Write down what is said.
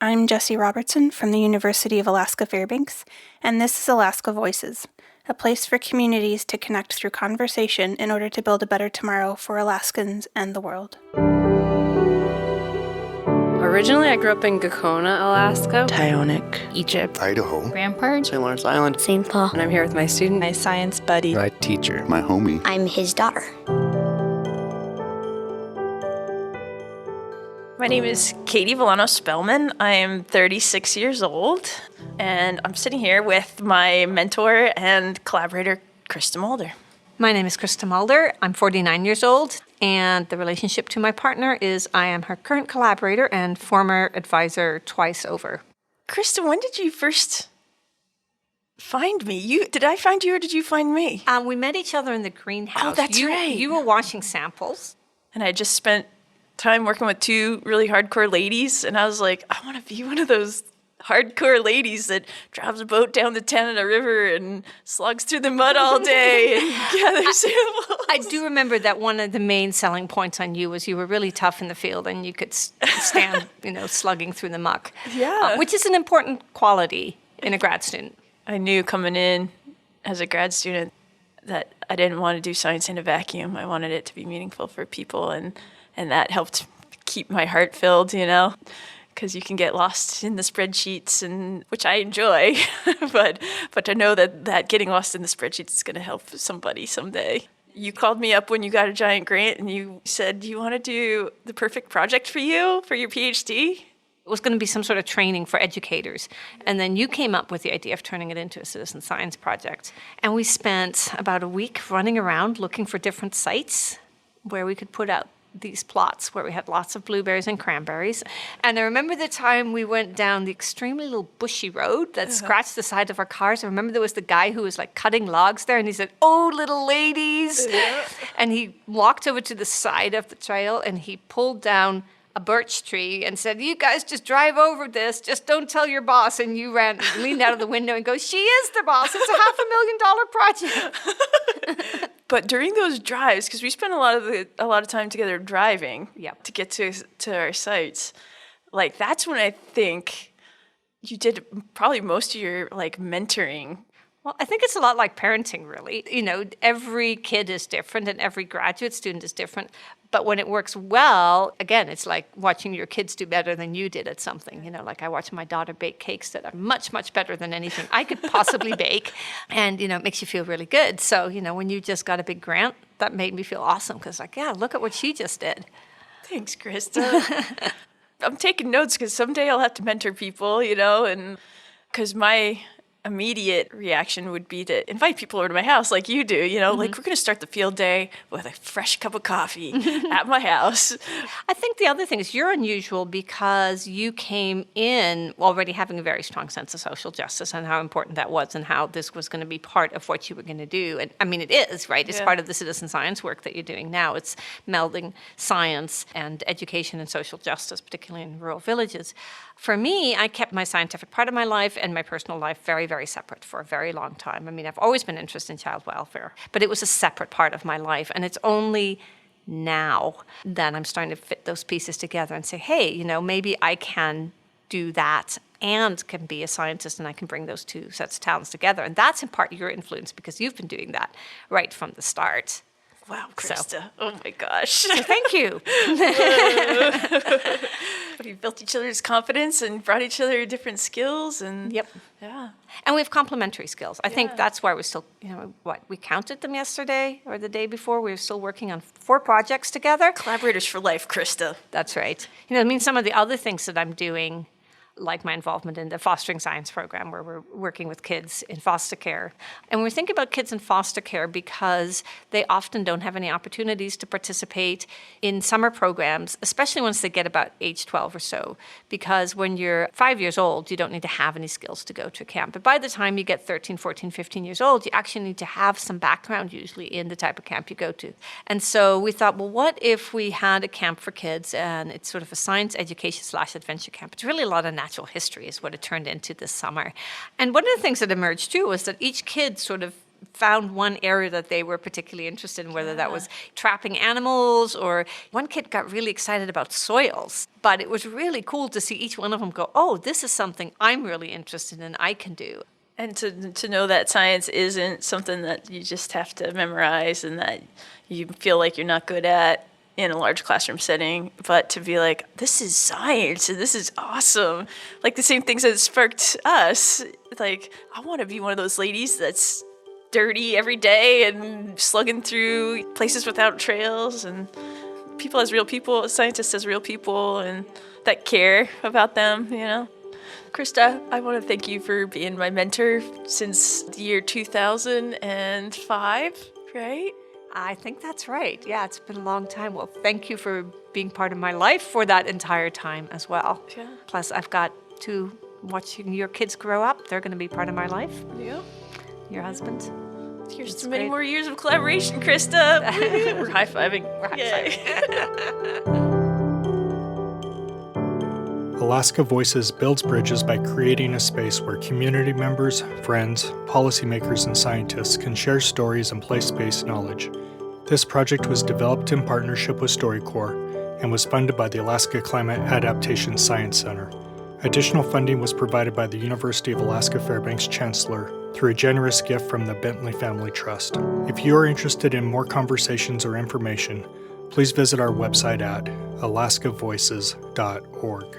I'm Jessie Robertson from the University of Alaska Fairbanks, and this is Alaska Voices, a place for communities to connect through conversation in order to build a better tomorrow for Alaskans and the world. Originally, I grew up in Gakona, Alaska, Tyonek, Egypt, Idaho, Rampart, St. Lawrence Island, St. Paul. and I'm here with my student, My science buddy, my teacher, my homie. I'm his daughter. My name is Katie Villano-Spellman. I am 36 years old, and I'm sitting here with my mentor and collaborator, Krista Mulder. My name is Krista Mulder. I'm 49 years old, and the relationship to my partner is I am her current collaborator and former advisor twice over. Krista, when did you first find me? Did I find you or did you find me? We met each other in the greenhouse. Oh, that's right. You were washing samples. And I just spent time working with two really hardcore ladies, and I was like, I want to be one of those hardcore ladies that drives a boat down the Tanana River and slugs through the mud all day and gathers samples. I do remember that one of the main selling points on you was you were really tough in the field and you could stand, slugging through the muck. Yeah. Which is an important quality in a grad student. I knew coming in as a grad student that I didn't want to do science in a vacuum. I wanted it to be meaningful for people, and that helped keep my heart filled, because you can get lost in the spreadsheets, and which I enjoy, but to know that getting lost in the spreadsheets is going to help somebody someday. You called me up when you got a giant grant, and you said, you want to do the perfect project for you for your PhD? It was going to be some sort of training for educators. And then you came up with the idea of turning it into a citizen science project. And we spent about a week running around looking for different sites where we could put out these plots where we had lots of blueberries and cranberries. And I remember the time we went down the extremely little bushy road that scratched the side of our cars. I remember there was the guy who was like cutting logs there, and he said, "Oh, little ladies." Yeah. And he walked over to the side of the trail and he pulled down a birch tree and said, "You guys just drive over this, just don't tell your boss." And you leaned out of the window and go, "She is the boss, it's a $500,000 project." But during those drives, because we spent a lot of time together driving to get to our sites, like that's when I think you did probably most of your mentoring. Well, I think it's a lot like parenting, really. Every kid is different and every graduate student is different. But when it works well, again, it's like watching your kids do better than you did at something. Like I watch my daughter bake cakes that are much, much better than anything I could possibly bake. And, it makes you feel really good. So, when you just got a big grant, that made me feel awesome because look at what she just did. Thanks, Krista. I'm taking notes because someday I'll have to mentor people, and because my immediate reaction would be to invite people over to my house like you do, like we're going to start the field day with a fresh cup of coffee at my house. I think the other thing is you're unusual because you came in already having a very strong sense of social justice and how important that was and how this was going to be part of what you were going to do. And I mean, it is, right? It's part of the citizen science work that you're doing now. It's melding science and education and social justice, particularly in rural villages. For me, I kept my scientific part of my life and my personal life very, very separate for a very long time. I mean, I've always been interested in child welfare, but it was a separate part of my life. And it's only now that I'm starting to fit those pieces together and say, hey, maybe I can do that and can be a scientist and I can bring those two sets of talents together. And that's in part your influence because you've been doing that right from the start. Wow, Krista. Oh my gosh. So thank you. We built each other's confidence and brought each other different skills. And Yep. Yeah. And we have complementary skills. I think that's why we're still, we counted them yesterday or the day before. We were still working on 4 projects together. Collaborators for life, Krista. That's right. Some of the other things that I'm doing, like my involvement in the fostering science program where we're working with kids in foster care. And we're thinking about kids in foster care because they often don't have any opportunities to participate in summer programs, especially once they get about age 12 or so. Because when you're 5 years old, you don't need to have any skills to go to a camp. But by the time you get 13, 14, 15 years old, you actually need to have some background usually in the type of camp you go to. And so we thought, well, what if we had a camp for kids and it's sort of a science education / adventure camp. It's really a lot of natural history is what it turned into this summer. And one of the things that emerged too was that each kid sort of found one area that they were particularly interested in, whether that was trapping animals, or one kid got really excited about soils. But it was really cool to see each one of them go, oh, this is something I'm really interested in, I can do. And to know that science isn't something that you just have to memorize and that you feel like you're not good at in a large classroom setting, but to be like, this is science and this is awesome. Like the same things that sparked us. Like, I want to be one of those ladies that's dirty every day and slugging through places without trails, and people as real people, scientists as real people, and that care about them, you know. Krista, I want to thank you for being my mentor since the year 2005, right? I think that's right. Yeah, it's been a long time. Well, thank you for being part of my life for that entire time as well. Yeah. Plus, I've got to watching your kids grow up. They're going to be part of my life. Yeah. Your husband. Here's That's to many great. more years of collaboration, Krista. We're high-fiving. Alaska Voices builds bridges by creating a space where community members, friends, policymakers, and scientists can share stories and place-based knowledge. This project was developed in partnership with StoryCorps and was funded by the Alaska Climate Adaptation Science Center. Additional funding was provided by the University of Alaska Fairbanks Chancellor through a generous gift from the Bentley Family Trust. If you are interested in more conversations or information, please visit our website at alaskavoices.org.